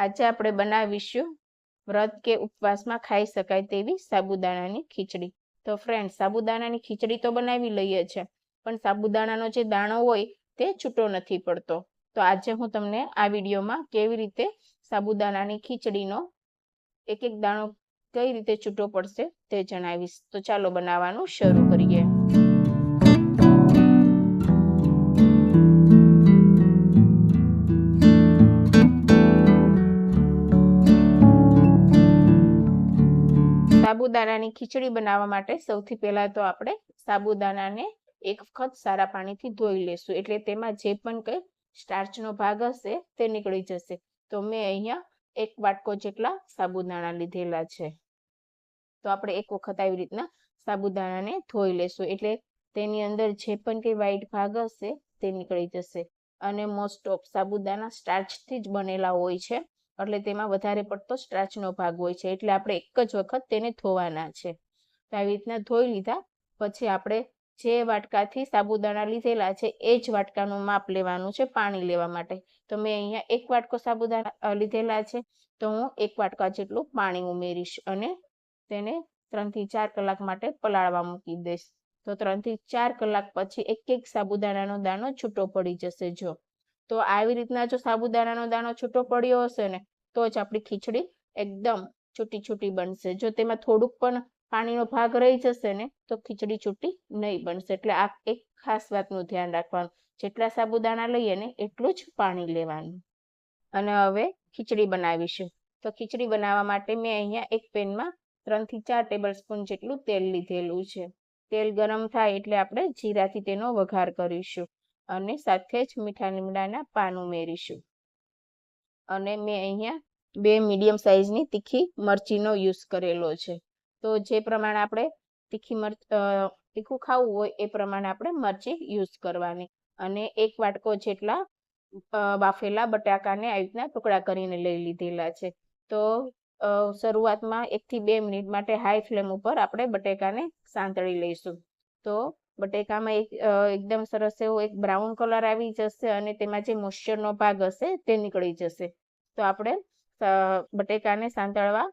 આજે આપણે બનાવીશું વ્રત કે ઉપવાસમાં ખાઈ શકાય તેવી સાબુદાણાની ખીચડી. તો ફ્રેન્ડ, સાબુદાણાની ખીચડી તો બનાવી લઈએ છે, પણ સાબુદાણાનો જે દાણો હોય તે છૂટો નથી પડતો. તો આજે હું તમને આ વિડીયોમાં કેવી રીતે સાબુદાણાની ખીચડીનો એક એક દાણો કઈ રીતે છૂટો પડશે તે જણાવીશ. તો ચાલો બનાવવાનું શરૂ કરીએ. સાબુદાણાની ખીચડી બનાવવા માટે સૌથી પહેલા તો આપણે સાબુદાણાને એક વખત સારા પાણીથી ધોઈ લેશું, એટલે તેમાં જે પણ કંઈ સ્ટાર્ચનો ભાગ હશે તે નીકળી જશે. તો મેં અહીંયા 1 વાટકો જેટલા સાબુદાણા લીધેલા છે. તો આપણે એક વખત આવી રીતના સાબુદાણાને ધોઈ લેશું, એટલે તેની અંદર જે પણ કંઈ વ્હાઈટ ભાગ હશે તે નીકળી જશે. અને મોસ્ટ ઓફ સાબુદાણા સ્ટાર્ચથી જ બનેલા હોય છે, એટલે તેમાં વધારે પડતો સ્ટાર્ચનો ભાગ હોય છે, એટલે આપણે એક જ વખત તેને ધોવાના છે. તો આવી રીતના ધોઈ લીધા પછી આપણે જે વાટકાથી સાબુદાણા લીધેલા છે એ જ વાટકાનું માપ લેવાનું છે પાણી લેવા માટે. તો મેં અહીંયા 1 વાટકો સાબુદાણા લીધેલા છે, તો હું 1 વાટકા જેટલું પાણી ઉમેરીશ અને તેને 3 થી 4 કલાક માટે પલાળવા મૂકી દઈશ. તો 3 થી 4 કલાક પછી એક સાબુદાણાનો દાણો છૂટો પડી જશે. જો તો આવી રીતના જો સાબુદાણાનો દાણો છૂટો પડ્યો હશે ને, તો જ આપણી ખીચડી એકદમ છૂટી છૂટી બનશે. જો તેમાં થોડુંક પણ પાણીનો ભાગ રહી જશે ને, તો ખીચડી છૂટી નહીં બનશે. એટલે આ એક ખાસ વાતનું ધ્યાન રાખવાનું, જેટલા સાબુદાણા લઈએ ને એટલું જ પાણી લેવાનું. અને હવે ખીચડી બનાવીશું. તો ખીચડી બનાવવા માટે મેં અહીંયા એક પેનમાં 3 થી 4 ટેબલ સ્પૂન જેટલું તેલ લીધેલું છે. તેલ ગરમ થાય એટલે આપણે જીરાથી તેનો વઘાર કરીશું અને સાથે જ મીઠા લીમડાના પાન ઉમેરીશું. અને મેં અહીંયા 2 મીડિયમ સાઇઝની તીખી મરચીનો યુઝ કરેલો છે. તો જે પ્રમાણે આપણે તીખું ખાવું હોય એ પ્રમાણે આપણે મરચી યુઝ કરવાની. અને 1 વાટકો જેટલા બાફેલા બટાકાને આવી રીતના ટુકડા કરીને લઈ લીધેલા છે. તો શરૂઆતમાં 1 થી 2 મિનિટ માટે હાઈ ફ્લેમ ઉપર આપણે બટાકાને સાંતળી લઈશું. તો બટાકામાં એકદમ સરસ એવો એક બ્રાઉન કલર આવી જશે અને તેમાં જે મોઇશ્ચરનો ભાગ હશે તે નીકળી જશે. તો આપણે બટાકાને સાંતળવા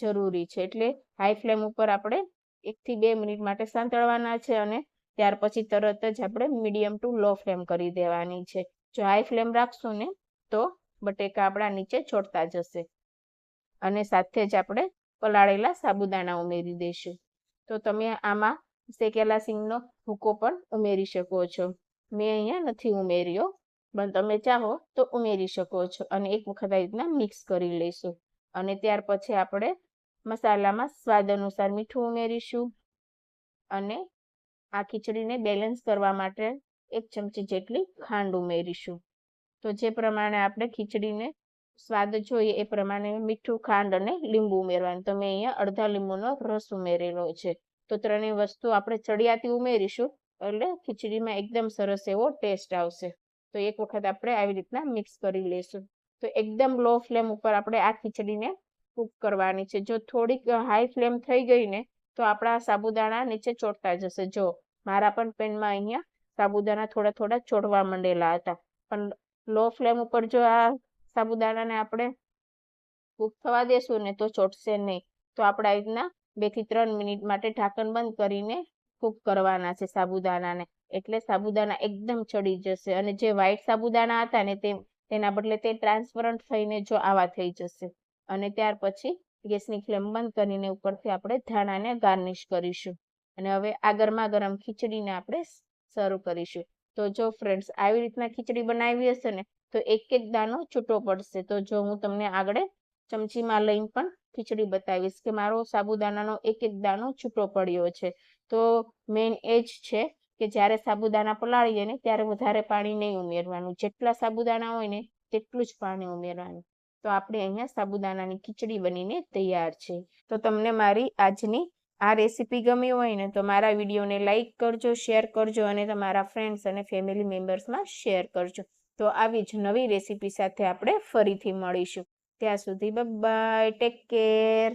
જરૂરી છે, એટલે હાઈ ફ્લેમ ઉપર આપણે 1 થી 2 મિનિટ માટે સાંતળવાના છે અને ત્યાર પછી તરત જ આપણે મીડિયમ ટુ લો ફ્લેમ કરી દેવાની છે. જો હાઈ ફ્લેમ રાખશું ને તો બટાકા આપણા નીચે ચોંટતા જશે. અને સાથે જ આપણે પલાળેલા સાબુદાણા ઉમેરી દઈશું. તો તમે આમાં શેકેલા સિંગનો ભૂકો પણ ઉમેરી શકો છો. મેં અહીંયા નથી ઉમેર્યો, પણ તમે ચાહો તો ઉમેરી શકો છો. અને એક વખત આ રીતના મિક્સ કરી લઈશું. અને ત્યાર પછી આપણે મસાલામાં સ્વાદ અનુસાર મીઠું ઉમેરીશું અને આ ખીચડીને બેલેન્સ કરવા માટે 1 ચમચી જેટલી ખાંડ ઉમેરીશું. તો જે પ્રમાણે આપણે ખીચડીને સ્વાદ જોઈએ એ પ્રમાણે મીઠું, ખાંડ અને લીંબુ ઉમેરવાનું. તો મેં અહીંયા અડધા લીંબુનો રસ ઉમેરેલો છે. તો ત્રણેય વસ્તુ આપણે ચડિયાતી ઉમેરીશું એટલે ખીચડીમાં એકદમ સરસ એવો ટેસ્ટ આવશે. તો એક વખત આપણે આવી રીતના મિક્સ કરી લઈશું. તો એકદમ લો ફ્લેમ ઉપર આપણે આ ખીચડીને કૂક કરવાની છે. જો થોડીક હાઈ ફ્લેમ થઈ ગઈ ને તો આપણા સાબુદાણા નીચે ચોંટતા જશે. જો મારા પણ પેનમાં અહીંયા સાબુદાણા થોડા ચોંટવા માંડેલા હતા, પણ લો ફ્લેમ ઉપર જો આ સાબુદાણાને આપણે કૂક થવા દેશું ને તો ચોંટશે નહીં. તો આપણે આવી રીતના 2 થી 3 મિનિટ માટે ઢાંકણ બંધ કરીને કૂક કરવાના છે સાબુદાણાને, એટલે સાબુદાણા એકદમ ચડી જશે. અને જે વ્હાઈટ સાબુદાણા હતા ને તેના બદલે તે ટ્રાન્સપરન્ટ થઈને જો આવા થઈ જશે. અને ત્યાર પછી ગેસની ફ્લેમ બંધ કરીને ઉપરથી આપણે ધાણાને ગાર્નિશ કરીશું. અને હવે આ ગરમા ગરમ ખીચડીને આપણે સર્વ કરીશું. તો જો ફ્રેન્ડ્સ, આવી રીતના ખીચડી બનાવી હશે ને તો એક દાણો છૂટો પડશે. તો જો હું તમને આગળ ચમચીમાં લઈને પણ ખીચડી બતાવીશ કે મારો સાબુદાણાનો એક દાણો છૂટો પડ્યો છે. તો મેઇન એ જ છે કે જ્યારે સાબુદાણા પલાળીએ ને ત્યારે વધારે પાણી નહીં ઉમેરવાનું. જેટલા સાબુદાણા હોય ને તેટલું જ પાણી ઉમેરવાનું. તો આપણે અહીંયા સાબુદાણાની ખીચડી બનીને તૈયાર છે. તો તમને મારી આજની આ રેસીપી ગમી હોય ને તો મારા વિડીયોને લાઈક કરજો, શેર કરજો અને તમારા ફ્રેન્ડ્સ અને ફેમિલી મેમ્બર્સમાં શેર કરજો. તો આવી જ નવી રેસીપી સાથે આપણે ફરીથી મળીશું. ત્યાં સુધી બાય, ટેક કેર.